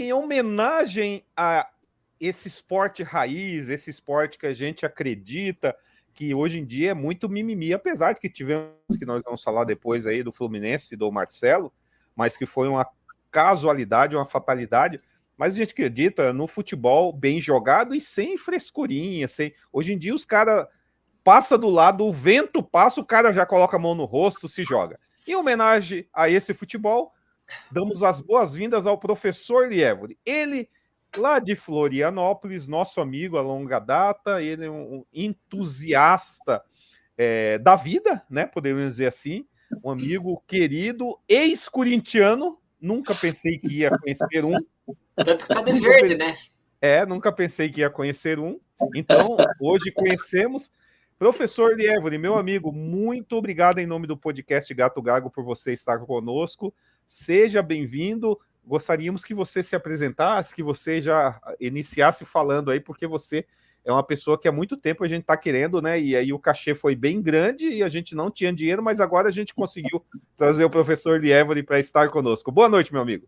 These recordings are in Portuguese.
em homenagem a esse esporte raiz, esse esporte que a gente acredita que hoje em dia é muito mimimi, apesar de que tivemos, que nós vamos falar depois aí do Fluminense, do Marcelo, mas que foi uma casualidade, uma fatalidade, mas a gente acredita no futebol bem jogado e sem frescurinha, sem... Hoje em dia os caras passam do lado, o vento passa, o cara já coloca a mão no rosto, se joga. Em homenagem a esse futebol, damos as boas-vindas ao professor Lievoli. Ele, lá de Florianópolis, nosso amigo a longa data, ele é um entusiasta da vida, né? Podemos dizer assim, um amigo querido, ex-corintiano, nunca pensei que ia conhecer um. Tanto que tá de verde, né? Nunca pensei que ia conhecer um. Então, hoje conhecemos. Professor Lievoli, meu amigo, muito obrigado em nome do podcast Gato Gago por você estar conosco. Seja bem-vindo. Gostaríamos que você se apresentasse, que você já iniciasse falando aí, porque você é uma pessoa que há muito tempo a gente está querendo, né? E aí o cachê foi bem grande e a gente não tinha dinheiro, mas agora a gente conseguiu trazer o professor Lievoli para estar conosco. Boa noite, meu amigo.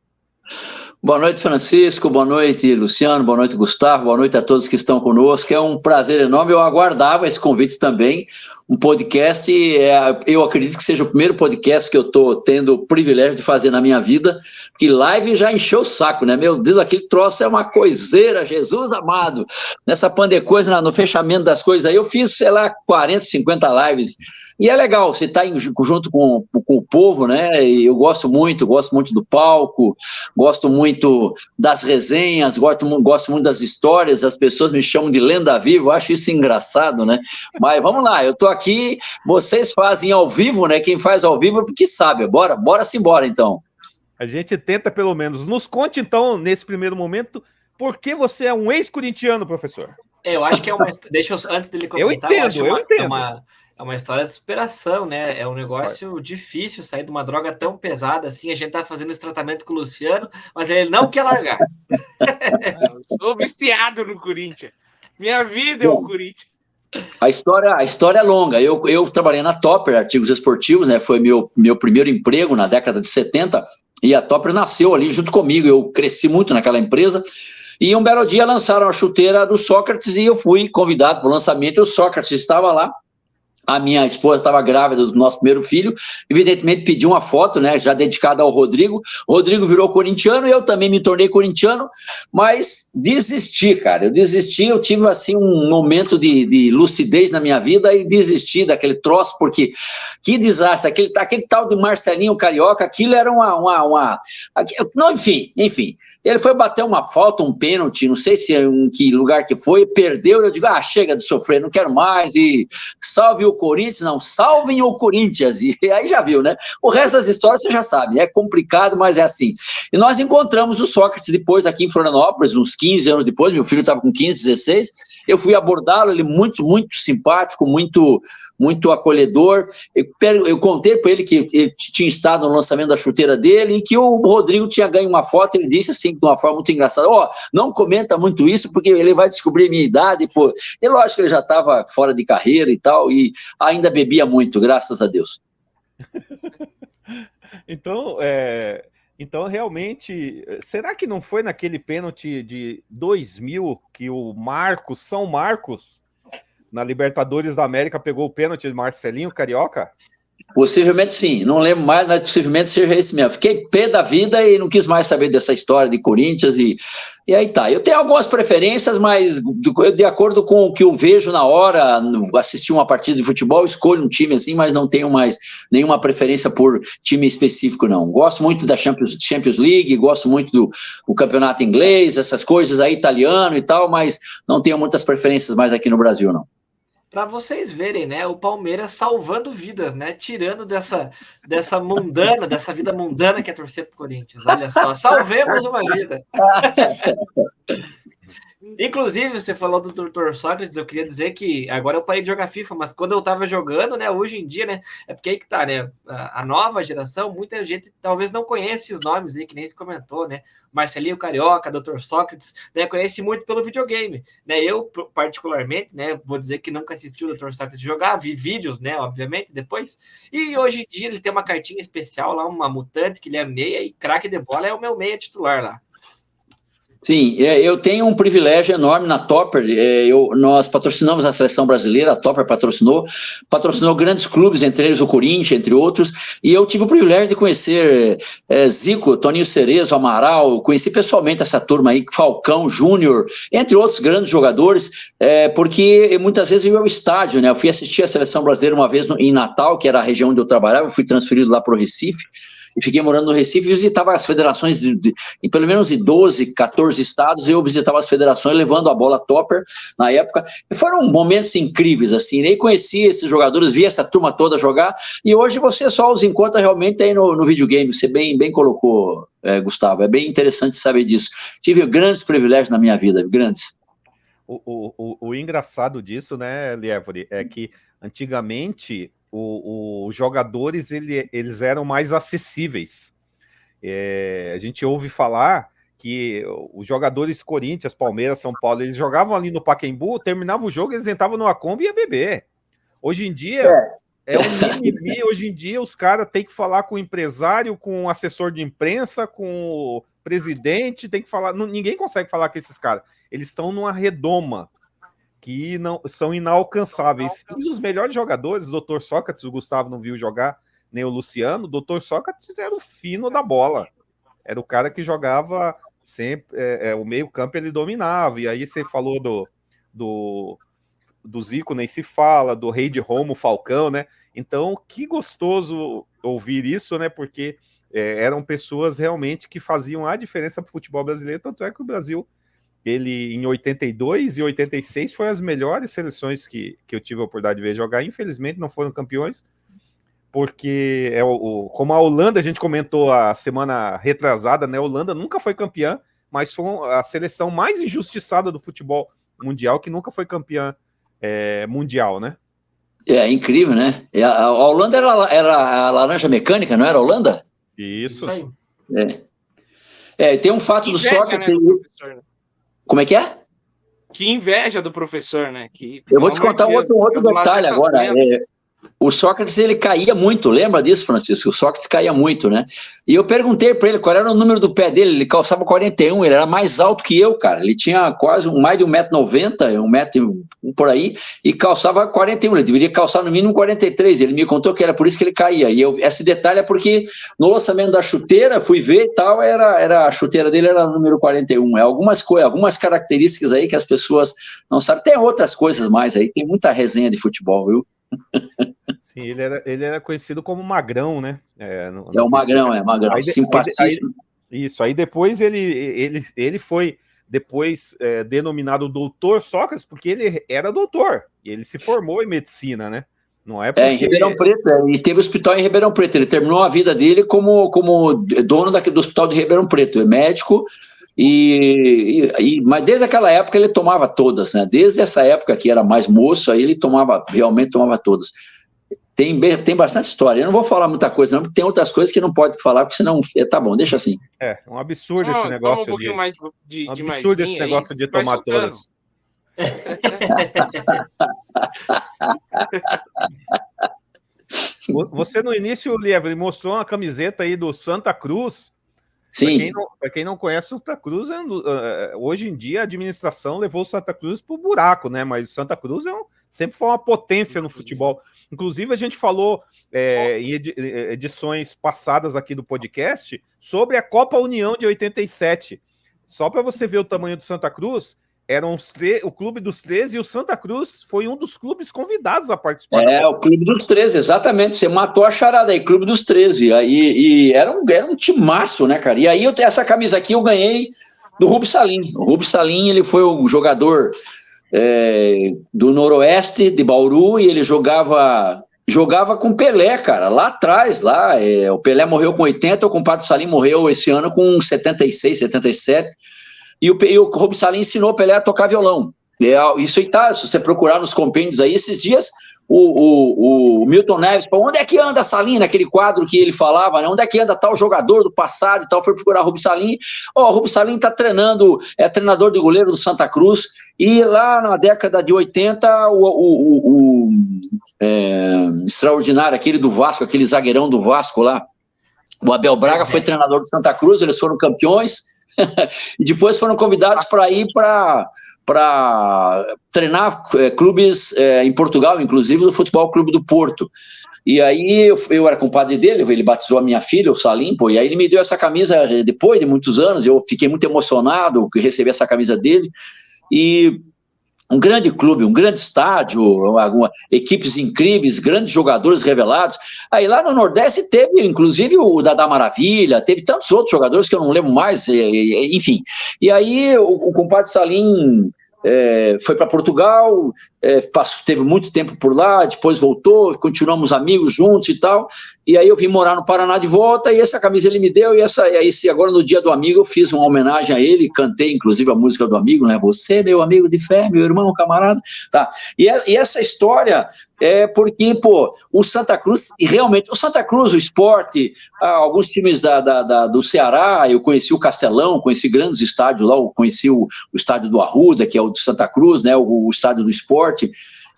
Boa noite, Francisco, boa noite, Luciano, boa noite, Gustavo, boa noite a todos que estão conosco. É um prazer enorme, eu aguardava esse convite também. Um podcast, eu acredito que seja o primeiro podcast que eu estou tendo o privilégio de fazer na minha vida, porque live já encheu o saco, né? Meu Deus, aquele troço é uma coiseira, Jesus amado. Nessa pandecoisa, no fechamento das coisas aí, eu fiz, sei lá, 40, 50 lives. E é legal, você está junto com o povo, né? E eu gosto muito do palco, gosto muito das resenhas, gosto muito das histórias, as pessoas me chamam de lenda viva, eu acho isso engraçado, né? Mas vamos lá, eu estou aqui, vocês fazem ao vivo, né? Quem faz ao vivo é porque sabe, bora-se embora então. A gente tenta pelo menos. Nos conte então, nesse primeiro momento, por que você é um ex-corintiano, professor? Eu acho que é uma... Deixa eu, antes dele comentar, eu entendo. É uma história de superação, né? É um negócio difícil sair de uma droga tão pesada assim. A gente tá fazendo esse tratamento com o Luciano, mas ele não quer largar. Eu sou viciado no Corinthians. Minha vida é o Corinthians. A história é longa. Eu trabalhei na Topper, artigos esportivos, né? Foi meu primeiro emprego na década de 70, e a Topper nasceu ali junto comigo. Eu cresci muito naquela empresa. E um belo dia lançaram a chuteira do Sócrates e eu fui convidado para o lançamento. E o Sócrates estava lá. A minha esposa estava grávida do nosso primeiro filho, evidentemente pedi uma foto, né, já dedicada ao Rodrigo. O Rodrigo virou corintiano, eu também me tornei corintiano, mas desisti, cara. Eu tive assim um momento de lucidez na minha vida e desisti daquele troço, porque que desastre, aquele tal de Marcelinho Carioca, aquilo era não, enfim. Ele foi bater uma falta, um pênalti, não sei se em que lugar que foi, perdeu, eu digo, chega de sofrer, não quero mais, e salve o Corinthians, não, salvem o Corinthians, e aí já viu, né? O resto das histórias você já sabe, é complicado, mas é assim. E nós encontramos o Sócrates depois aqui em Florianópolis, uns 15 anos depois, meu filho estava com 15, 16, eu fui abordá-lo, ele muito, muito simpático, muito, muito acolhedor. Eu contei para ele que ele tinha estado no lançamento da chuteira dele e que o Rodrigo tinha ganho uma foto, ele disse assim, de uma forma muito engraçada, não comenta muito isso, porque ele vai descobrir minha idade, pô. E lógico que ele já estava fora de carreira e tal, e ainda bebia muito, graças a Deus. Então, realmente, será que não foi naquele pênalti de 2000 que o São Marcos, na Libertadores da América, pegou o pênalti de Marcelinho Carioca? Possivelmente sim, não lembro mais, mas possivelmente seja esse mesmo. Fiquei pé da vida e não quis mais saber dessa história de Corinthians e aí tá. Eu tenho algumas preferências, mas de acordo com o que eu vejo na hora, assistir uma partida de futebol, escolho um time assim, mas não tenho mais nenhuma preferência por time específico, não. Gosto muito da Champions League, gosto muito do campeonato inglês, essas coisas aí, italiano e tal, mas não tenho muitas preferências mais aqui no Brasil, não. Para vocês verem, né, o Palmeiras salvando vidas, né, tirando dessa vida mundana que é torcer pro Corinthians. Olha só, salvemos uma vida. Inclusive, você falou do Dr. Sócrates, eu queria dizer que agora eu parei de jogar FIFA, mas quando eu tava jogando, né, hoje em dia, né, é porque aí que tá, né, a nova geração, muita gente talvez não conhece os nomes aí, que nem se comentou, né, Marcelinho Carioca, Dr. Sócrates, né, conhece muito pelo videogame, né, eu particularmente, né, vou dizer que nunca assisti o Dr. Sócrates jogar, vi vídeos, né, obviamente, depois, e hoje em dia ele tem uma cartinha especial lá, uma mutante, que ele é meia, e craque de bola é o meu meia titular lá. Sim, eu tenho um privilégio enorme na Topper. Nós patrocinamos a seleção brasileira, a Topper patrocinou grandes clubes, entre eles o Corinthians, entre outros, e eu tive o privilégio de conhecer Zico, Toninho Cerezo, Amaral, conheci pessoalmente essa turma aí, Falcão, Júnior, entre outros grandes jogadores, porque muitas vezes eu ia ao estádio, né? Eu fui assistir a seleção brasileira uma vez em Natal, que era a região onde eu trabalhava, eu fui transferido lá para o Recife, e fiquei morando no Recife e visitava as federações em pelo menos 12, 14 estados, eu visitava as federações levando a bola Topper na época, e foram momentos incríveis, assim, né? E conheci esses jogadores, vi essa turma toda jogar, e hoje você só os encontra realmente aí no videogame, você bem colocou, Gustavo, é bem interessante saber disso. Tive grandes privilégios na minha vida, grandes. O engraçado disso, né, Lievore, é que antigamente os jogadores eles eram mais acessíveis. A gente ouve falar que os jogadores Corinthians, Palmeiras, São Paulo, eles jogavam ali no Pacaembu, terminava o jogo, eles entravam numa Kombi e ia beber. Hoje em dia é um mimimi, hoje em dia os caras têm que falar com o empresário, com o assessor de imprensa, com o presidente, tem que falar, ninguém consegue falar com esses caras. Eles estão numa redoma que não são inalcançáveis. E os melhores jogadores, o Dr. Sócrates, o Gustavo não viu jogar, nem o Luciano, o Dr. Sócrates era o fino da bola. Era o cara que jogava sempre, o meio-campo ele dominava. E aí você falou do Zico, nem se fala, do Rei de Roma, o Falcão, né? Então, que gostoso ouvir isso, né? Porque eram pessoas realmente que faziam a diferença para o futebol brasileiro, tanto é que o Brasil, ele em 82 e 86 foi as melhores seleções que eu tive a oportunidade de ver jogar. Infelizmente não foram campeões, porque como a Holanda, a gente comentou a semana retrasada, né? A Holanda nunca foi campeã, mas foi a seleção mais injustiçada do futebol mundial, que nunca foi campeã mundial, né? É incrível, né? A Holanda era a laranja mecânica, não era a Holanda? Isso aí. Tem um fato do Sócrates. Né? Como é que é? Que inveja do professor, né? Eu vou te contar um outro detalhe agora. O Sócrates, ele caía muito, lembra disso, Francisco? O Sócrates caía muito, né? E eu perguntei para ele qual era o número do pé dele, ele calçava 41, ele era mais alto que eu, cara. Ele tinha quase mais de 1,90m, 1m por aí, e calçava 41, ele deveria calçar no mínimo 43. Ele me contou que era por isso que ele caía. E esse detalhe é porque no lançamento da chuteira, fui ver e tal, a chuteira dele era o número 41. Algumas características aí que as pessoas não sabem. Tem outras coisas mais aí, tem muita resenha de futebol, viu? Sim, ele era conhecido como Magrão, né? O Magrão, Magrão, simpaticíssimo. Isso, aí depois ele foi depois denominado Doutor Sócrates, porque ele era doutor, e ele se formou em medicina, né? Não é porque... em Ribeirão Preto, e teve hospital em Ribeirão Preto, ele terminou a vida dele como dono do hospital de Ribeirão Preto, médico, mas desde aquela época ele tomava todas, né? Desde essa época que era mais moço, aí ele realmente tomava todas. Tem bastante história. Eu não vou falar muita coisa, não, porque tem outras coisas que não pode falar, porque senão tá bom, deixa assim. Um absurdo esse negócio esse negócio de tomar todas. Você no início, Lievore, mostrou uma camiseta aí do Santa Cruz. Sim. Para quem não conhece, o Santa Cruz, hoje em dia a administração levou o Santa Cruz para o buraco, né? Mas o Santa Cruz sempre foi uma potência no futebol. Inclusive, a gente falou em edições passadas aqui do podcast sobre a Copa União de 87. Só para você ver o tamanho do Santa Cruz, eram o Clube dos 13 e o Santa Cruz foi um dos clubes convidados a participar. O Clube dos 13, exatamente. Você matou a charada aí, Clube dos 13. E era um timaço, né, cara? E aí essa camisa aqui eu ganhei do Rubens Salim. O Rubens Salim, ele foi o jogador do Noroeste, de Bauru, e ele jogava com Pelé, cara, lá atrás, o Pelé morreu com 80, o compadre Salim morreu esse ano com 76, 77, e o Rubens Salim ensinou o Pelé a tocar violão. Isso aí tá, se você procurar nos compêndios aí, esses dias, o Milton Neves falou, onde é que anda Salim, naquele quadro que ele falava, né? Onde é que anda tal jogador do passado e tal, foi procurar o Rubens Salim. O Rubens Salim tá treinando, é treinador de goleiro do Santa Cruz, e lá na década de 80, o extraordinário, aquele do Vasco, aquele zagueirão do Vasco lá, o Abel Braga foi treinador do Santa Cruz, eles foram campeões, E depois foram convidados para ir para treinar clubes em Portugal, inclusive do Futebol Clube do Porto. E aí eu era compadre dele, ele batizou a minha filha, o Salim, pô, e aí ele me deu essa camisa depois de muitos anos, eu fiquei muito emocionado que recebi essa camisa dele, e um grande clube, um grande estádio, equipes incríveis, grandes jogadores revelados. Aí lá no Nordeste teve, inclusive, o Dadá Maravilha, teve tantos outros jogadores que eu não lembro mais, enfim. E aí o compadre Salim foi para Portugal, teve muito tempo por lá, depois voltou, continuamos amigos juntos e tal, e aí eu vim morar no Paraná de volta, e essa camisa ele me deu, e agora no dia do amigo eu fiz uma homenagem a ele, cantei inclusive a música do amigo, né, você meu amigo de fé, meu irmão, camarada, tá, e essa história porque, pô, o Santa Cruz, e realmente, o Santa Cruz, o Sport, alguns times do Ceará, eu conheci o Castelão, conheci grandes estádios lá, eu conheci o estádio do Arruda, que é o do Santa Cruz, né, o estádio do Sport,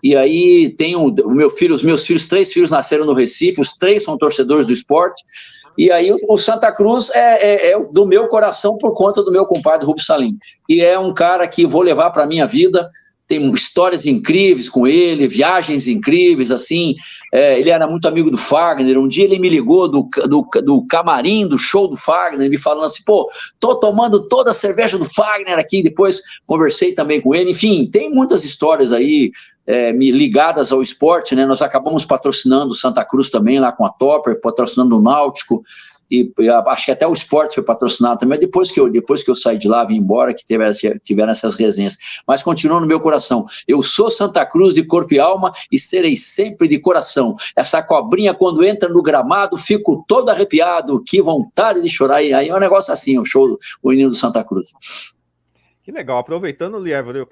e aí tem os meus filhos, 3 filhos nasceram no Recife, os 3 são torcedores do Sport, e aí o Santa Cruz é do meu coração por conta do meu compadre Rubens Salim, que é um cara que vou levar para a minha vida. Tem histórias incríveis com ele, viagens incríveis, assim, ele era muito amigo do Fagner, um dia ele me ligou do camarim, do show do Fagner, me falando assim, pô, tô tomando toda a cerveja do Fagner aqui, depois conversei também com ele, enfim, tem muitas histórias aí, ligadas ao esporte, né, nós acabamos patrocinando o Santa Cruz também, lá com a Topper, patrocinando o Náutico, e acho que até o Sport foi patrocinado também, depois que eu saí de lá, vim embora, que tiveram essas resenhas, mas continua no meu coração, eu sou Santa Cruz de corpo e alma e serei sempre de coração, essa cobrinha quando entra no gramado, fico todo arrepiado, que vontade de chorar, e aí é um negócio assim, o show, o hino do Santa Cruz. Que legal, aproveitando, Liever,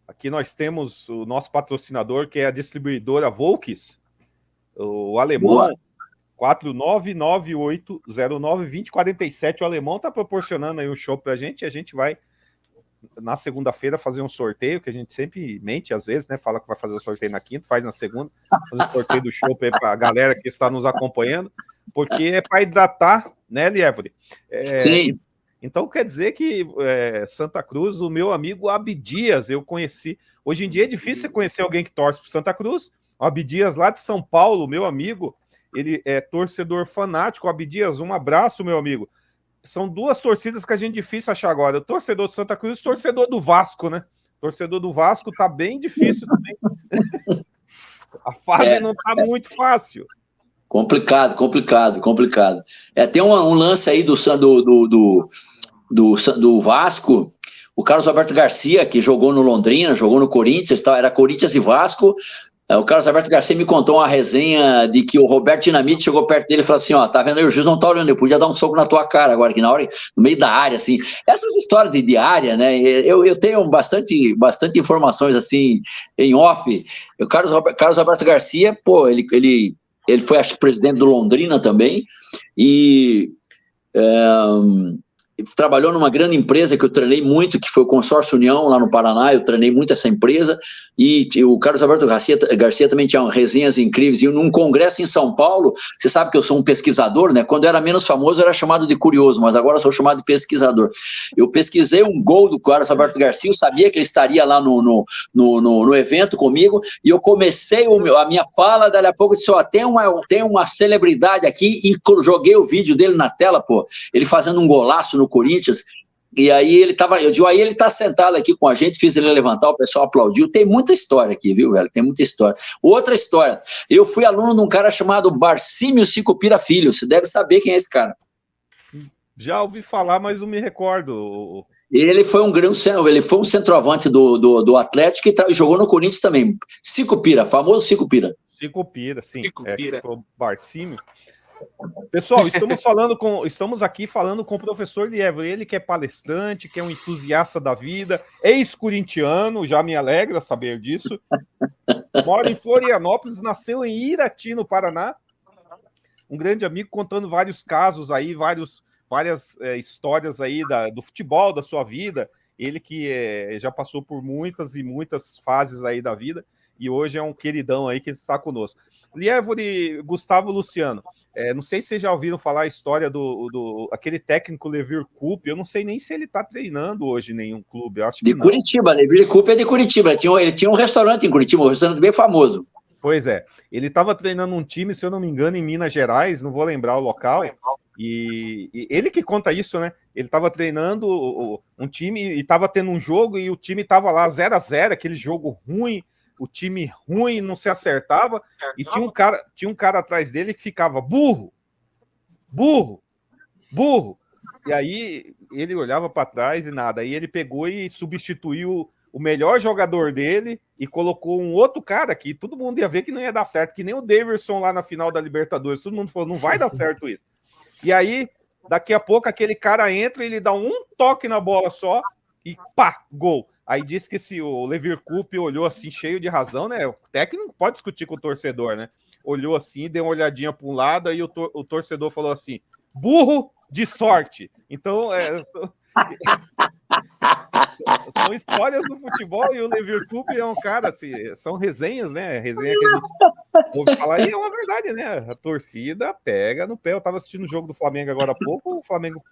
aqui nós temos o nosso patrocinador, que é a distribuidora Volks, o alemão, Boa. 4998092047. O alemão está proporcionando aí um show para a gente vai, na segunda-feira, fazer um sorteio, que a gente sempre mente, às vezes, né? Fala que vai fazer o sorteio na quinta, faz na segunda, fazer o sorteio do show para a galera que está nos acompanhando, porque é para hidratar, né, Lievre? Sim. Então quer dizer que Santa Cruz, o meu amigo Abdias, eu conheci. Hoje em dia é difícil você conhecer alguém que torce para Santa Cruz. O Abdias, lá de São Paulo, meu amigo, ele é torcedor fanático. Abdias, um abraço, meu amigo. São 2 torcidas que a gente é difícil achar agora. O torcedor do Santa Cruz e o torcedor do Vasco, né? O torcedor do Vasco tá bem difícil também. A fase não tá muito fácil. Complicado. Tem um lance aí do Vasco, o Carlos Alberto Garcia, que jogou no Londrina, jogou no Corinthians, era Corinthians e Vasco. O Carlos Alberto Garcia me contou uma resenha de que o Roberto Dinamite chegou perto dele e falou assim, ó, tá vendo aí, o juiz não tá olhando, eu podia dar um soco na tua cara agora, que na hora, no meio da área, assim. Essas histórias de área, né, eu tenho bastante informações, assim, em off. O Carlos Alberto Garcia, pô, ele foi, acho que, presidente do Londrina também, e trabalhou numa grande empresa que eu treinei muito, que foi o Consórcio União, lá no Paraná, eu treinei muito essa empresa, e o Carlos Alberto Garcia também tinha resenhas incríveis, e num congresso em São Paulo, você sabe que eu sou um pesquisador, né, quando eu era menos famoso eu era chamado de curioso, mas agora eu sou chamado de pesquisador. Eu pesquisei um gol do Carlos Alberto Garcia, eu sabia que ele estaria lá no evento comigo, e eu comecei a minha fala, daí a pouco eu disse, ó, tem uma celebridade aqui, e joguei o vídeo dele na tela, pô, ele fazendo um golaço no Corinthians, e aí ele tá sentado aqui com a gente, fiz ele levantar, o pessoal aplaudiu, tem muita história aqui, viu, velho, tem muita história. Outra história, eu fui aluno de um cara chamado Barcímio Sicupira Filho, você deve saber quem é esse cara. Já ouvi falar, mas não me recordo. Ele foi um centroavante do Atlético e jogou no Corinthians também, Sicupira, famoso Sicupira. Sicupira, sim, Sicupira. O Barcímio. Pessoal, estamos aqui falando com o professor Liever, ele que é palestrante, que é um entusiasta da vida, ex-corintiano, já me alegra saber disso, mora em Florianópolis, nasceu em Irati, no Paraná, um grande amigo contando vários casos aí, várias histórias aí do futebol, da sua vida, ele que já passou por muitas e muitas fases aí da vida. e hoje é um queridão aí que está conosco. Lievore, Gustavo, Luciano, não sei se vocês já ouviram falar a história do aquele técnico Levir Coupe, eu não sei nem se ele está treinando hoje em nenhum clube, eu acho que de Curitiba, Levir Coupe é de Curitiba, ele tinha um restaurante em Curitiba, um restaurante bem famoso. Pois é, ele estava treinando um time, se eu não me engano, em Minas Gerais, não vou lembrar o local, e ele que conta isso, né? Ele estava treinando um time e estava tendo um jogo e o time estava lá 0-0, aquele jogo ruim, o time ruim, não se acertava, e tinha um cara atrás dele que ficava burro, burro, burro. E aí ele olhava para trás e nada, aí ele pegou e substituiu o melhor jogador dele e colocou um outro cara que todo mundo ia ver que não ia dar certo, que nem o Davidson lá na final da Libertadores, todo mundo falou, não vai dar certo isso. E aí, daqui a pouco, aquele cara entra e ele dá um toque na bola só e pá, gol. Aí disse que o Levir Coupe olhou assim, cheio de razão, né? O técnico não pode discutir com o torcedor, né? Olhou assim, deu uma olhadinha para um lado, aí o torcedor falou assim, burro de sorte. Então, são histórias do futebol e o Levir Coupe é um cara, assim, são resenhas, né? Resenha que a gente ouve falar e é uma verdade, né? A torcida pega no pé. Eu tava assistindo o jogo do Flamengo agora há pouco, o Flamengo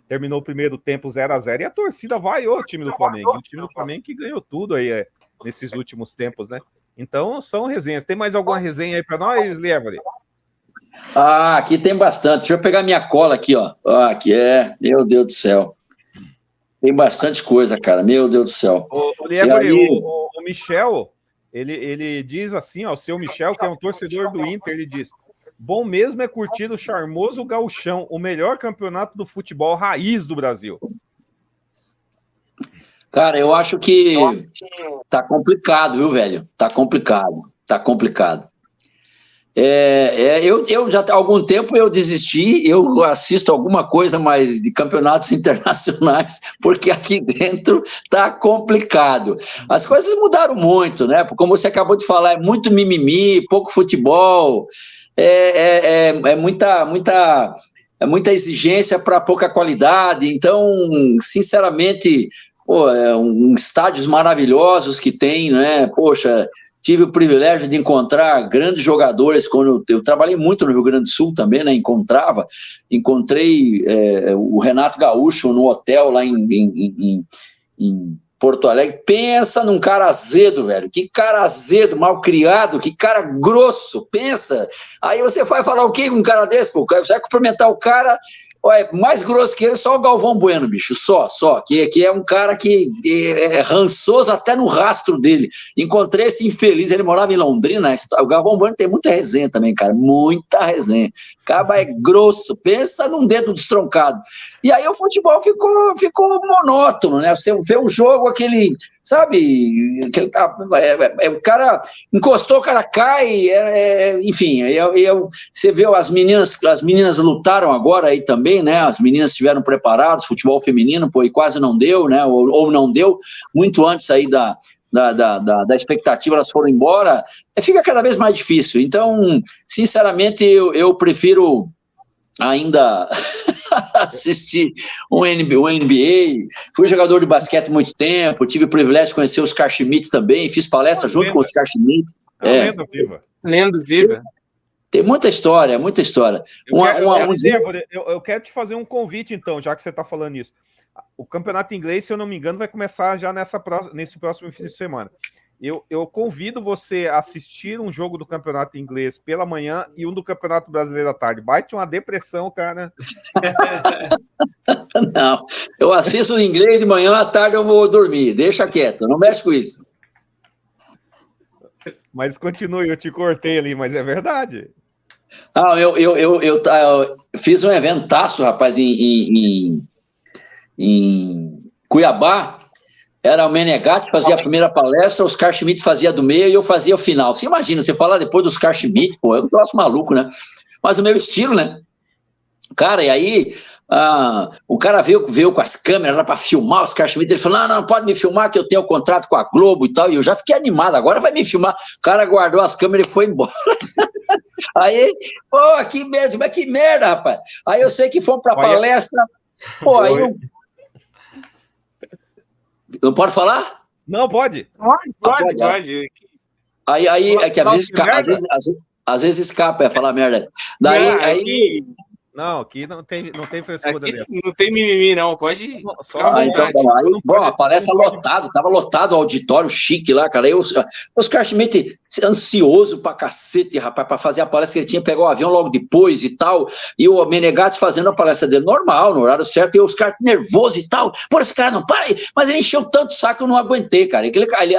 terminou o primeiro tempo 0-0 e a torcida vaiou o time do Flamengo. O time do Flamengo que ganhou tudo aí nesses últimos tempos, né? Então são resenhas. Tem mais alguma resenha aí para nós, Lievore? Aqui tem bastante. Deixa eu pegar minha cola aqui, ó. Aqui meu Deus do céu. Tem bastante coisa, cara. Meu Deus do céu. O Lievore, o Michel, ele diz assim, ó, o seu Michel, que é um torcedor do Inter, ele diz: bom mesmo é curtir o charmoso gauchão, o melhor campeonato do futebol raiz do Brasil. Cara, eu acho que tá complicado, viu, velho? Tá complicado. Eu já há algum tempo eu desisti, eu assisto alguma coisa mais de campeonatos internacionais, porque aqui dentro tá complicado. As coisas mudaram muito, né? Como você acabou de falar, é muito mimimi, pouco futebol, muita exigência para pouca qualidade. Então, sinceramente, estádios maravilhosos que tem, né? Poxa, tive o privilégio de encontrar grandes jogadores quando eu trabalhei muito no Rio Grande do Sul também, né? Encontrei o Renato Gaúcho no hotel lá em Porto Alegre. Pensa num cara azedo, velho. Que cara azedo, mal criado, que cara grosso. Pensa. Aí você vai falar o quê com um cara desse? Pô? Você vai cumprimentar o cara. Mais grosso que ele, só o Galvão Bueno, bicho, só, que é um cara que é rançoso até no rastro dele. Encontrei esse infeliz, ele morava em Londrina, o Galvão Bueno tem muita resenha também, cara, muita resenha. O cara é grosso, pensa num dedo destroncado. E aí o futebol ficou monótono, né? Você vê o jogo, aquele, sabe, o cara encostou, o cara cai, enfim, você vê as meninas lutaram agora aí também, né? As meninas estiveram preparadas, futebol feminino, e quase não deu, né? Ou não deu, muito antes aí da expectativa, elas foram embora, fica cada vez mais difícil. Então, sinceramente, eu prefiro ainda assistir um NBA, fui jogador de basquete muito tempo, tive o privilégio de conhecer o Oscar Schmidt também, fiz palestra junto com o Oscar Schmidt. Lenda viva. Lenda viva. Tem muita história, muita história. Eu quero te fazer um convite, então, já que você está falando isso. O campeonato inglês, se eu não me engano, vai começar já nesse próximo fim de semana. Eu convido você a assistir um jogo do campeonato inglês pela manhã e um do campeonato brasileiro à tarde. Bate uma depressão, cara. Não, eu assisto o inglês de manhã, à tarde eu vou dormir. Deixa quieto, não mexe com isso. Mas continue, eu te cortei ali, mas é verdade. Eu fiz um eventaço, rapaz, em Cuiabá. Era o Menegatti, fazia a primeira palestra, o Oscar Schmidt fazia do meio e eu fazia o final. Você imagina, você falar depois do Oscar Schmidt, pô, é um troço maluco, né? Mas o meu estilo, né? Cara, e aí o cara veio com as câmeras lá para filmar o Oscar Schmidt, ele falou, não, pode me filmar que eu tenho contrato com a Globo e tal, e eu já fiquei animado, agora vai me filmar. O cara guardou as câmeras e foi embora. Aí, pô, que merda, rapaz. Aí eu sei que fomos pra palestra, pô, aí eu... Não pode falar? Não, pode. Pode. Aí é que às vezes escapa, falar merda. Daí, aí... Não, aqui não tem frescura dentro. Não tem mimimi, não. Pode. Então, bom, a palestra tava lotado o auditório chique lá, cara. Oscar Schmidt, ansioso pra cacete, rapaz, pra fazer a palestra que ele tinha, pegou o avião logo depois e tal. E o Menegatti fazendo a palestra dele normal, no horário certo, e o Oscar nervoso e tal. Pô, esse cara não para aí. Mas ele encheu tanto o saco que eu não aguentei, cara.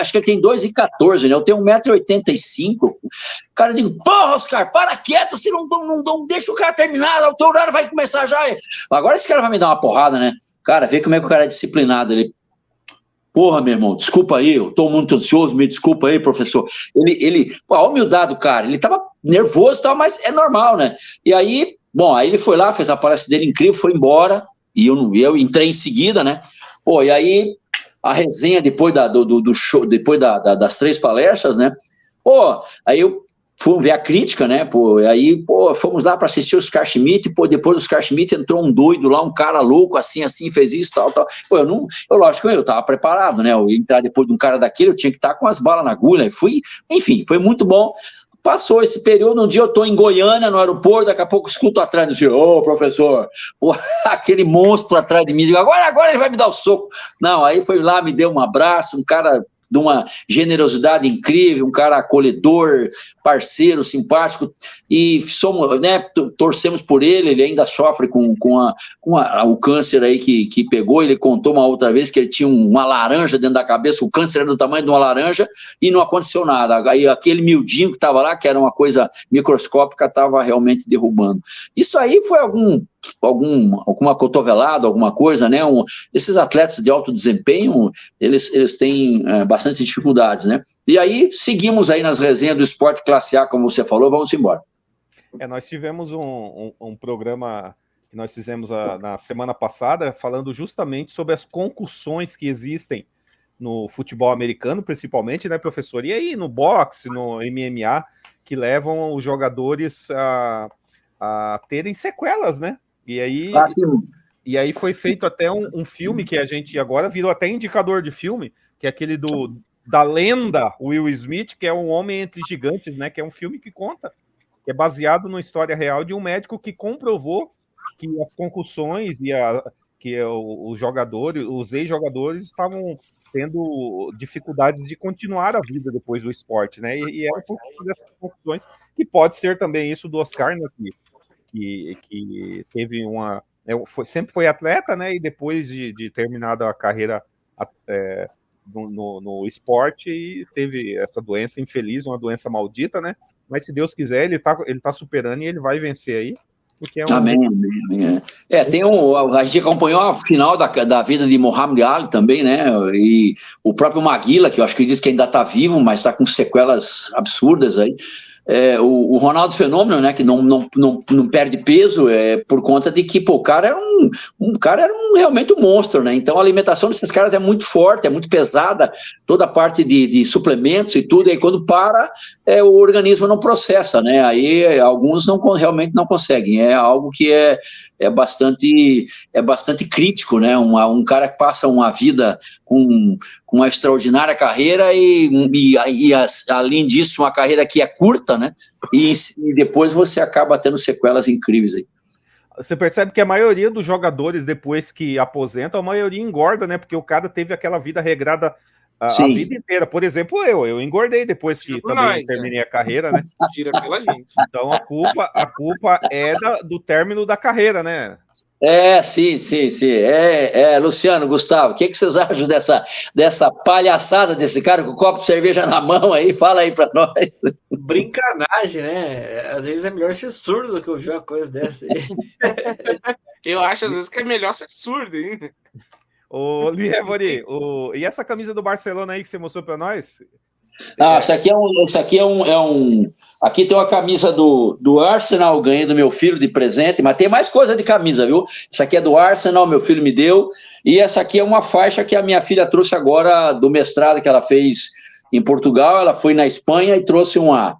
Acho que ele tem 2,14, né? Eu tenho 1,85 m. Cara, eu digo, porra, Oscar, para quieto, você não deixa o cara terminar, o teu horário vai começar já. Agora esse cara vai me dar uma porrada, né? Cara, vê como é que o cara é disciplinado. Ele, porra, meu irmão, desculpa aí, eu tô muito ansioso, me desculpa aí, professor. Pô, a humildade do cara, ele tava nervoso e tal, mas é normal, né? E aí, bom, aí ele foi lá, fez a palestra dele incrível, foi embora, e eu entrei em seguida, né? Pô, e aí, a resenha depois do show, depois das 3 palestras, né? Pô, aí eu fomos ver a crítica, né, pô, aí, pô, fomos lá para assistir o Oscar Schmidt, pô, depois do Oscar Schmidt entrou um doido lá, um cara louco, assim, fez isso, tal, pô, lógico, eu tava preparado, né, eu ia entrar depois de um cara daquele, eu tinha que estar com as balas na agulha, enfim, foi muito bom. Passou esse período, um dia eu tô em Goiânia, no aeroporto, daqui a pouco escuto atrás do senhor, ô, professor, pô, aquele monstro atrás de mim, digo, agora ele vai me dar o soco. Não, aí foi lá, me deu um abraço, um cara de uma generosidade incrível, um cara acolhedor, parceiro, simpático, e somos, né, torcemos por ele ainda sofre com o câncer aí que pegou. Ele contou uma outra vez que ele tinha uma laranja dentro da cabeça, o câncer era do tamanho de uma laranja, e não aconteceu nada. Aí aquele miudinho que estava lá, que era uma coisa microscópica, estava realmente derrubando. Isso aí foi alguma cotovelada, alguma coisa, né? Esses atletas de alto desempenho, eles têm bastante dificuldades, né? E aí, seguimos aí nas resenhas do esporte classe A, como você falou, vamos embora. Nós tivemos um programa que nós fizemos na semana passada, falando justamente sobre as concussões que existem no futebol americano, principalmente, né, professor? E aí, no boxe, no MMA, que levam os jogadores a terem sequelas, né? E aí foi feito até um filme que a gente agora virou até indicador de filme, que é aquele da lenda Will Smith, que é Um Homem Entre Gigantes, né? Que é um filme que conta, que é baseado numa história real de um médico que comprovou que as concussões que os jogadores, os ex-jogadores estavam tendo dificuldades de continuar a vida depois do esporte, né? E é por conta dessas concussões, que pode ser também isso do Oscar, né? Que teve sempre foi atleta, né? E depois de terminada a carreira no esporte, teve essa doença infeliz, uma doença maldita, né? Mas se Deus quiser, ele tá superando e ele vai vencer aí. Porque amém. A gente acompanhou a final da vida de Muhammad Ali também, né? E o próprio Maguila, que eu acredito que ainda está vivo, mas está com sequelas absurdas aí. O Ronaldo Fenômeno, né, que não perde peso, por conta de que, pô, o cara era realmente um monstro, né? Então a alimentação desses caras é muito forte, é muito pesada, toda a parte de suplementos e tudo, e aí quando para, o organismo não processa, né? Aí alguns realmente não conseguem, é algo que é bastante crítico, né? Um cara que passa uma vida com uma extraordinária carreira e além disso, uma carreira que é curta, né? E depois você acaba tendo sequelas incríveis aí. Você percebe que a maioria dos jogadores, depois que aposentam, a maioria engorda, né? Porque o cara teve aquela vida regrada a vida inteira. Por exemplo, eu engordei depois que também terminei a carreira, né? Tira pela gente. Então a culpa é do término da carreira, né? Sim. Luciano, Gustavo, o que vocês acham dessa palhaçada desse cara com o copo de cerveja na mão aí? Fala aí pra nós. Brincanagem, né? Às vezes é melhor ser surdo do que ouvir uma coisa dessa aí. Eu acho, às vezes, que é melhor ser surdo ainda. Ô, Lievori, e essa camisa do Barcelona aí que você mostrou pra nós? Isso aqui é um. Aqui tem uma camisa do Arsenal, ganhei do meu filho de presente, mas tem mais coisa de camisa, viu? Isso aqui é do Arsenal, meu filho me deu. E essa aqui é uma faixa que a minha filha trouxe agora do mestrado que ela fez em Portugal. Ela foi na Espanha e trouxe uma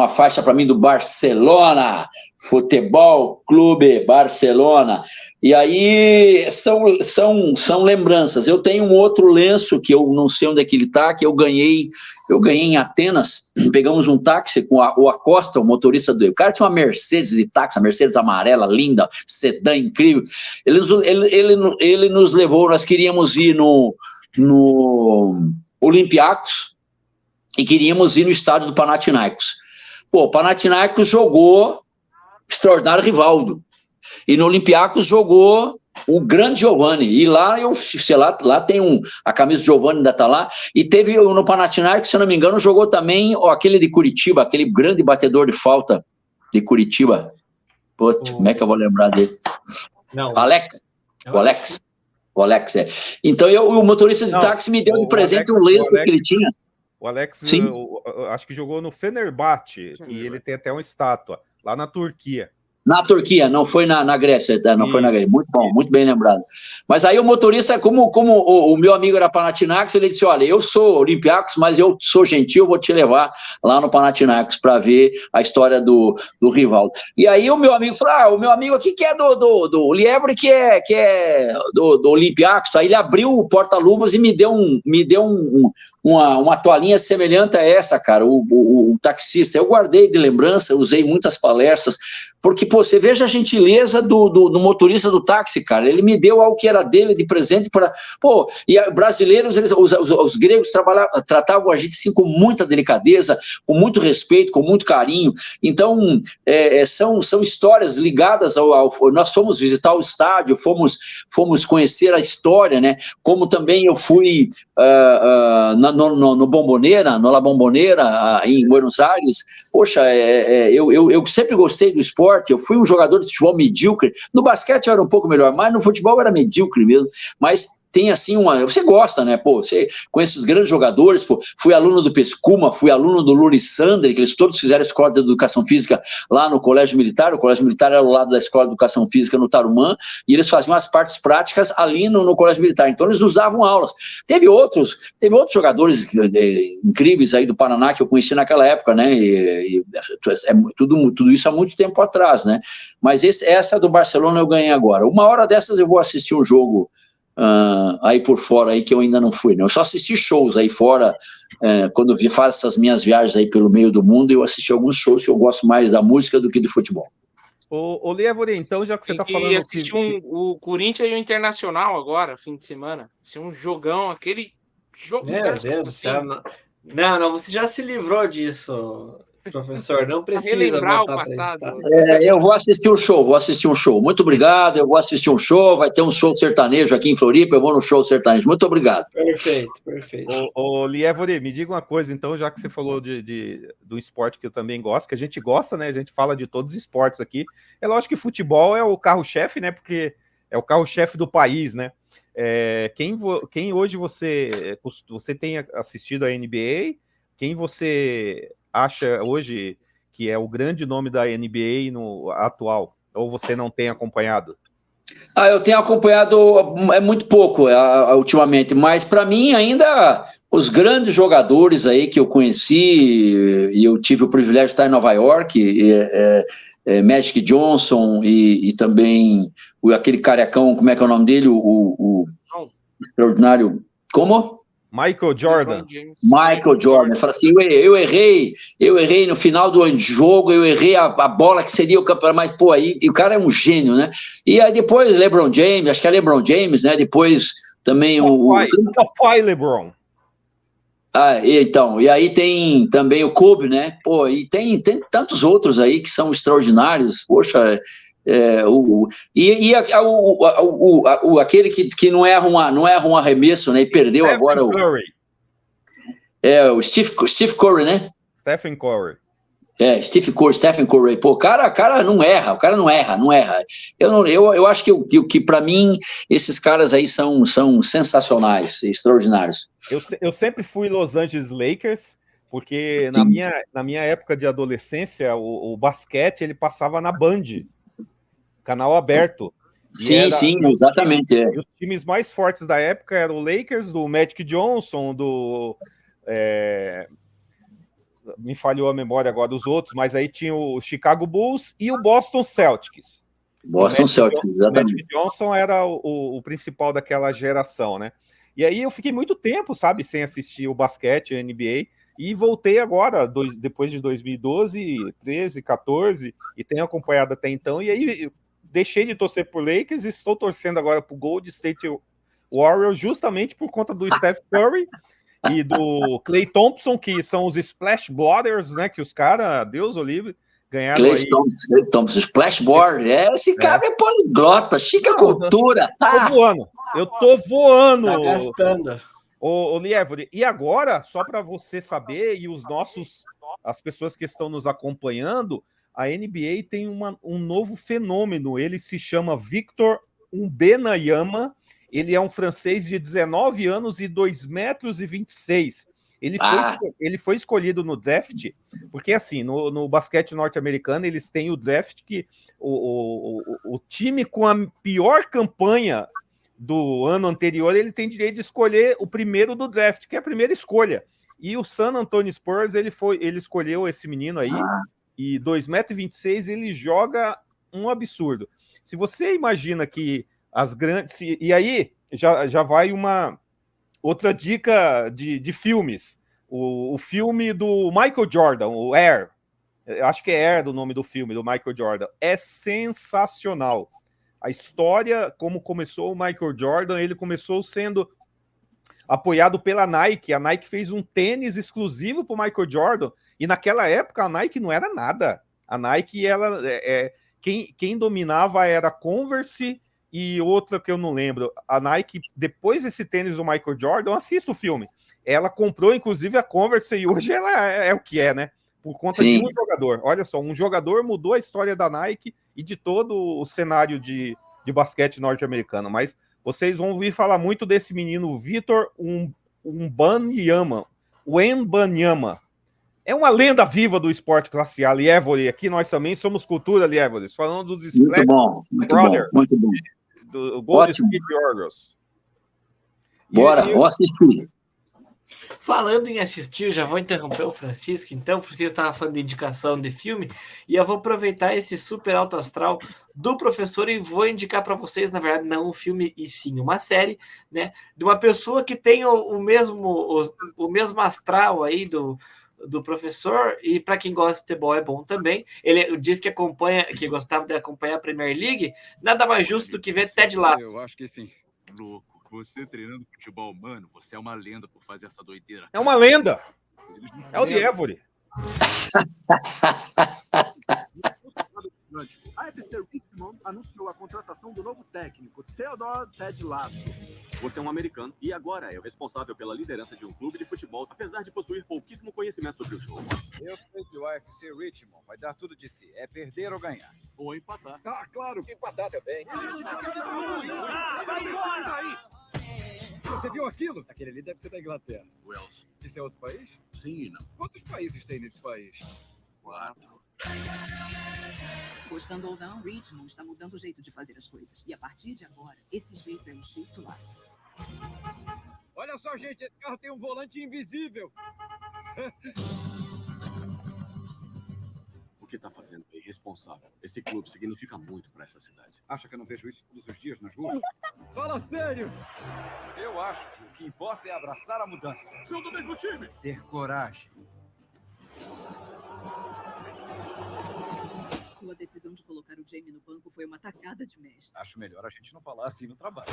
faixa para mim do Barcelona, Futebol Clube Barcelona. E aí são lembranças. Eu tenho um outro lenço que eu não sei onde é que ele está, que eu ganhei em Atenas. Pegamos um táxi com o Acosta, o motorista do. O cara tinha uma Mercedes de táxi, uma Mercedes amarela, linda, sedã incrível. Ele nos levou, nós queríamos ir no Olympiacos e queríamos ir no estádio do Panathinaikos. Pô, o Panathinaikos jogou extraordinário Rivaldo. E no Olympiacos jogou o grande Giovani. E lá, lá tem a camisa do Giovani ainda tá lá. E teve no Panathinaikos, se eu não me engano, jogou também aquele de Curitiba, aquele grande batedor de falta de Curitiba. Putz, como é que eu vou lembrar dele? Não. Alex. O Alex, é. Então, o motorista de táxi me deu de presente um lenço que ele tinha. O Alex, eu acho que jogou no Fenerbahçe, que ele tem até uma estátua, lá na Turquia. Na Turquia, não foi na Grécia, não foi na Grécia. Muito bom, muito bem lembrado. Mas aí o motorista, como o meu amigo era Panathinaikos, ele disse, olha, eu sou Olympiacos, mas eu sou gentil, vou te levar lá no Panathinaikos para ver a história do Rivaldo. E aí o meu amigo falou, o meu amigo aqui que é do Lievre, que é do Olympiacos. Aí ele abriu o porta-luvas e me deu uma toalhinha semelhante a essa, cara, o taxista. Eu guardei de lembrança, usei muitas palestras, porque, pô, você veja a gentileza do motorista do táxi, cara. Ele me deu algo que era dele de presente para. Pô, e brasileiros, os gregos tratavam a gente assim com muita delicadeza, com muito respeito, com muito carinho. Então, são histórias ligadas nós fomos visitar o estádio, fomos conhecer a história, né? Como também eu fui no Bombonera, no La Bombonera, em Buenos Aires. Poxa, eu sempre gostei do esporte. Eu fui um jogador de futebol medíocre. No basquete eu era um pouco melhor, mas no futebol eu era medíocre mesmo. Mas tem assim você gosta, né? Pô, você conhece os grandes jogadores, pô. Fui aluno do Pescuma, fui aluno do Luiz Sandri, que eles todos fizeram a escola de educação física lá no Colégio Militar. O Colégio Militar era ao lado da escola de educação física no Tarumã, e eles faziam as partes práticas ali no Colégio Militar. Então eles nos davam aulas. Teve outros jogadores incríveis aí do Paraná que eu conheci naquela época, né? Tudo isso há muito tempo atrás, né? Mas essa do Barcelona eu ganhei agora. Uma hora dessas eu vou assistir um jogo aí por fora, aí que eu ainda não fui, né? Eu só assisti shows aí fora, quando faço essas minhas viagens aí pelo meio do mundo, eu assisti alguns shows que eu gosto mais da música do que do futebol. Ô Lievore, então, já que você tá falando... E assisti o Corinthians e o Internacional agora, fim de semana. Isso é um jogão, aquele jogo... Meu Deus do céu. Não, você já se livrou disso, professor, não precisa relembrar voltar o passado. Eu vou assistir um show. Muito obrigado, eu vou assistir um show, vai ter um show sertanejo aqui em Floripa, eu vou no show sertanejo. Muito obrigado. Perfeito. Ô Lievore, me diga uma coisa, então, já que você falou do esporte que eu também gosto, que a gente gosta, né? A gente fala de todos os esportes aqui. É lógico que futebol é o carro-chefe, né? Porque é o carro-chefe do país, né? Quem hoje você tem assistido a NBA? Quem você acha hoje que é o grande nome da NBA no atual? Ou você não tem acompanhado? Eu tenho acompanhado muito pouco ultimamente, mas para mim ainda os grandes jogadores aí que eu conheci, e eu tive o privilégio de estar em Nova York, Magic Johnson e também aquele carecão, como é que é o nome dele? O extraordinário... Como? Michael Jordan. Michael Jordan. Fala assim, eu errei no final do jogo, eu errei a bola que seria o campeonato, mas pô, aí o cara é um gênio, né? E aí depois LeBron James, acho que é LeBron James, né? Depois também o pai LeBron. Então, e aí tem também o Kobe, né? Pô, e tem tantos outros aí que são extraordinários, poxa... aquele que não erra um arremesso, né? E perdeu Stephen agora Curry. O Steve Curry, né? Stephen Curry. Stephen Curry. Pô, o cara não erra, Eu acho que para mim esses caras aí são sensacionais, extraordinários. Eu sempre fui Los Angeles Lakers, porque na minha época de adolescência o basquete ele passava na Band. Canal aberto. Sim, exatamente. E os times mais fortes da época eram o Lakers, do Magic Johnson, me falhou a memória agora dos outros, mas aí tinha o Chicago Bulls e o Boston Celtics. Boston Celtics, O exatamente. Magic Johnson era o principal daquela geração, né? E aí eu fiquei muito tempo, sabe, sem assistir o basquete, a NBA, e voltei agora, depois de 2012, 13, 14, e tenho acompanhado até então, e aí deixei de torcer por Lakers e estou torcendo agora por Golden State Warriors, justamente por conta do Steph Curry e do Klay Thompson, que são os Splash Brothers, né, que os caras, Deus o livre, ganharam Clay aí. Thompson, Splashboard. Esse cara é poliglota, chica cultura. Tô voando. Eu tô voando. Tá gastando. Ô Lievore, e agora, só para você saber, e as pessoas que estão nos acompanhando, a NBA tem um novo fenômeno. Ele se chama Victor Wembanyama. Ele é um francês de 19 anos e 2,26 m. Ele foi escolhido no draft, porque assim, no basquete norte-americano, eles têm o draft que o time com a pior campanha do ano anterior, ele tem direito de escolher o primeiro do draft, que é a primeira escolha. E o San Antonio Spurs, ele escolheu esse menino aí, e 2,26 m, ele joga um absurdo. Se você imagina que as grandes... E aí, já vai uma outra dica de filmes. O filme do Michael Jordan, o Air. Eu acho que é Air do nome do filme, do Michael Jordan. É sensacional. A história, como começou o Michael Jordan, ele começou sendo apoiado pela Nike. A Nike fez um tênis exclusivo para o Michael Jordan. E naquela época a Nike não era nada. A Nike, quem dominava era a Converse e outra que eu não lembro. A Nike, depois desse tênis do Michael Jordan, assista o filme. Ela comprou, inclusive, a Converse e hoje ela é o que é, né? Por conta de um jogador. Olha só, um jogador mudou a história da Nike e de todo o cenário de basquete norte-americano. Mas vocês vão ouvir falar muito desse menino, Victor Wembanyama. É uma lenda viva do esporte classe A, Lievore. Aqui nós também somos cultura, Lievore. Falando dos Splash Brothers, muito bom. Do Golden State Warriors. Bora, vamos assistir. Falando em assistir, já vou interromper o Francisco. Então, o Francisco estava falando de indicação de filme e eu vou aproveitar esse super alto astral do professor e vou indicar para vocês, na verdade, não um filme e sim uma série, né? De uma pessoa que tem o mesmo astral aí do professor, e para quem gosta de futebol é bom também. Ele diz que gostava de acompanhar a Premier League. Nada mais justo do que ver Ted Lasso. Eu acho que sim. Louco. Você treinando futebol humano, você é uma lenda por fazer essa doideira. É uma lenda. É o Lievore. A FC Richmond anunciou a contratação do novo técnico, Theodore Ted Lasso. Você é um americano e agora é o responsável pela liderança de um clube de futebol, apesar de possuir pouquíssimo conhecimento sobre o jogo. Eu sei que o AFC Richmond vai dar tudo de si. É perder ou ganhar. Ou empatar. Ah, claro, empatar também. Você viu aquilo? Aquele ali deve ser da Inglaterra. Wales. Isso é outro país? Sim e não. Quantos países tem nesse país? 4. Gostando ou não, Richmond está mudando o jeito de fazer as coisas. E a partir de agora, esse jeito é o jeito Lasso. Olha só, gente, esse carro tem um volante invisível. O que está fazendo é irresponsável. Esse clube significa muito para essa cidade. Acha que eu não vejo isso todos os dias nas ruas? Fala sério! Eu acho que o que importa é abraçar a mudança. São do mesmo time. Ter coragem. Sua decisão de colocar o Jamie no banco foi uma tacada de mestre. Acho melhor a gente não falar assim no trabalho.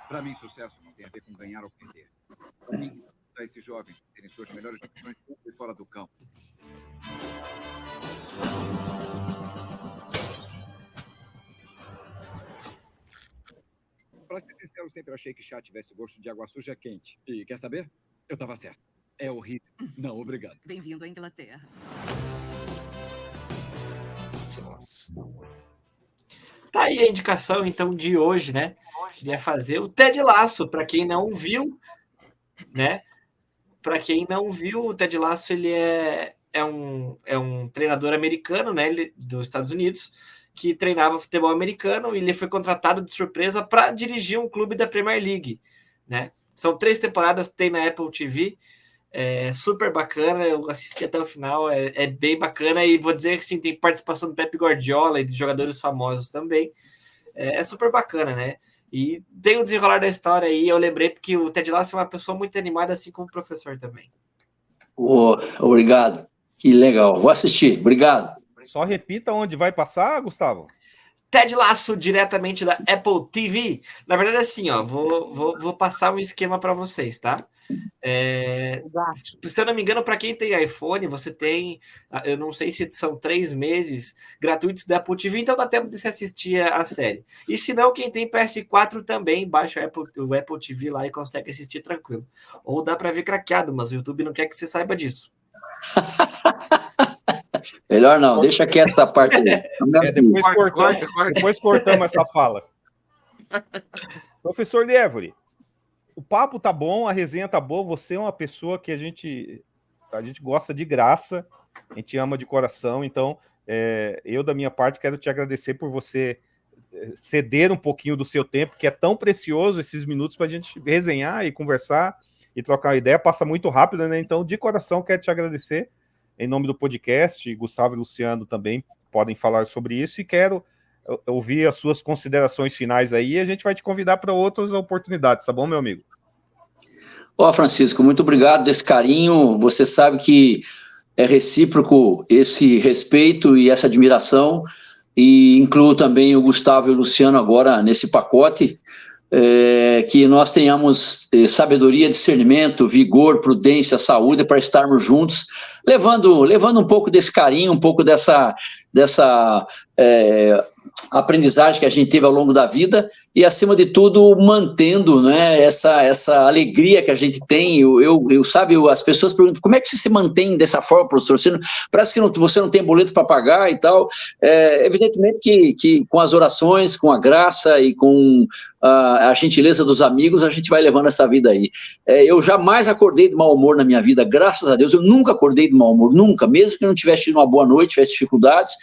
Para mim, sucesso não tem a ver com ganhar ou perder. Para mim, para esses jovens terem suas melhores opções dentro e fora do campo. Para ser sincero, eu sempre achei que chá tivesse gosto de água suja quente. E quer saber? Eu estava certo. É horrível. Não, obrigado. Bem-vindo à Inglaterra. Tá aí a indicação, então, de hoje, né? Queria fazer o Ted Lasso, para quem não viu, né? Para quem não viu, o Ted Lasso, ele é um treinador americano, né? Dos Estados Unidos, que treinava futebol americano, e ele foi contratado de surpresa para dirigir um clube da Premier League, né? São 3 temporadas, tem na Apple TV. É super bacana, eu assisti até o final, é bem bacana, e vou dizer que sim, tem participação do Pep Guardiola e de jogadores famosos também. É super bacana, né? E tem o desenrolar da história aí, eu lembrei porque o Ted Lasso é uma pessoa muito animada, assim como o professor também. Obrigado, que legal, vou assistir, obrigado. Só repita onde vai passar, Gustavo. Ted Lasso, diretamente da Apple TV. Na verdade, assim, ó, vou passar um esquema para vocês, tá? Se eu não me engano, para quem tem iPhone, você tem, eu não sei se são 3 meses gratuitos da Apple TV, então dá tempo de se assistir a série. E se não, quem tem PS4 também baixa o Apple TV lá e consegue assistir tranquilo. Ou dá para ver craqueado, mas o YouTube não quer que você saiba disso. Melhor não, deixa quieto essa parte aí. Depois cortamos essa fala. Professor Lievoli, o papo tá bom, a resenha tá boa, você é uma pessoa que a gente gosta de graça, a gente ama de coração, então eu da minha parte quero te agradecer por você ceder um pouquinho do seu tempo, que é tão precioso esses minutos para a gente resenhar e conversar e trocar uma ideia, passa muito rápido, né? Então, de coração, quero te agradecer em nome do podcast, Gustavo e Luciano também podem falar sobre isso, e quero ouvir as suas considerações finais aí, e a gente vai te convidar para outras oportunidades, tá bom, meu amigo? Francisco, muito obrigado desse carinho, você sabe que é recíproco esse respeito e essa admiração, e incluo também o Gustavo e o Luciano agora nesse pacote, que nós tenhamos sabedoria, discernimento, vigor, prudência, saúde para estarmos juntos, levando um pouco desse carinho, um pouco dessa aprendizagem que a gente teve ao longo da vida e, acima de tudo, mantendo, né, essa alegria que a gente tem. Sabe, as pessoas perguntam, como é que você se mantém dessa forma, professor? Parece que você não tem boleto para pagar e tal. Evidentemente que com as orações, com a graça e com a gentileza dos amigos, a gente vai levando essa vida aí. Eu jamais acordei de mau humor na minha vida, graças a Deus, eu nunca acordei de mau humor, nunca, mesmo que não tivesse tido uma boa noite, tivesse dificuldades,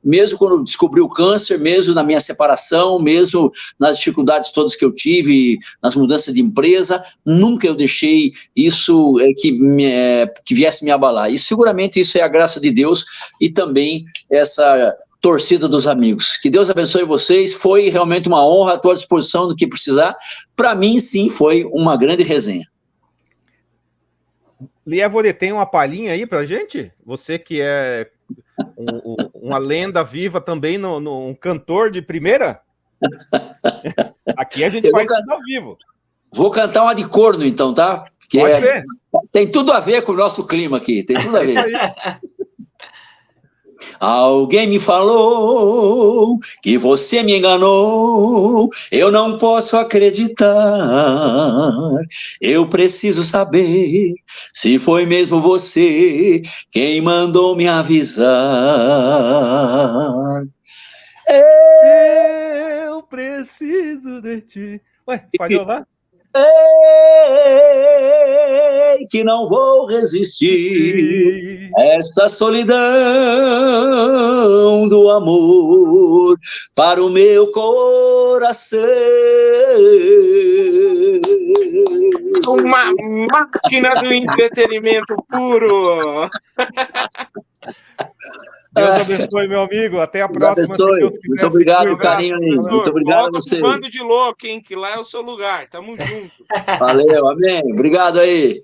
mesmo quando descobri o câncer, mesmo na minha separação, mesmo nas dificuldades todas que eu tive, nas mudanças de empresa, nunca eu deixei isso que viesse me abalar. E seguramente isso é a graça de Deus e também essa torcida dos amigos. Que Deus abençoe vocês, foi realmente uma honra, à tua disposição do que precisar. Para mim, sim, foi uma grande resenha. Lievoli, tem uma palhinha aí pra gente? Você que é uma lenda viva também, um cantor de primeira? Aqui a gente faz tudo ao vivo. Vou cantar uma de corno, então, tá? Que pode ser. Tem tudo a ver com o nosso clima aqui, tem tudo a ver. Alguém me falou que você me enganou, eu não posso acreditar, eu preciso saber se foi mesmo você quem mandou me avisar. Eu preciso de ti. Ué, falhou lá? Que não vou resistir essa solidão do amor para o meu coração. Uma máquina do entretenimento puro. Deus abençoe, meu amigo. Até a próxima. Muito obrigado, carinho aí. Muito obrigado a vocês. Bando de louco, hein? Que lá é o seu lugar. Tamo junto. Valeu, amém. Obrigado aí.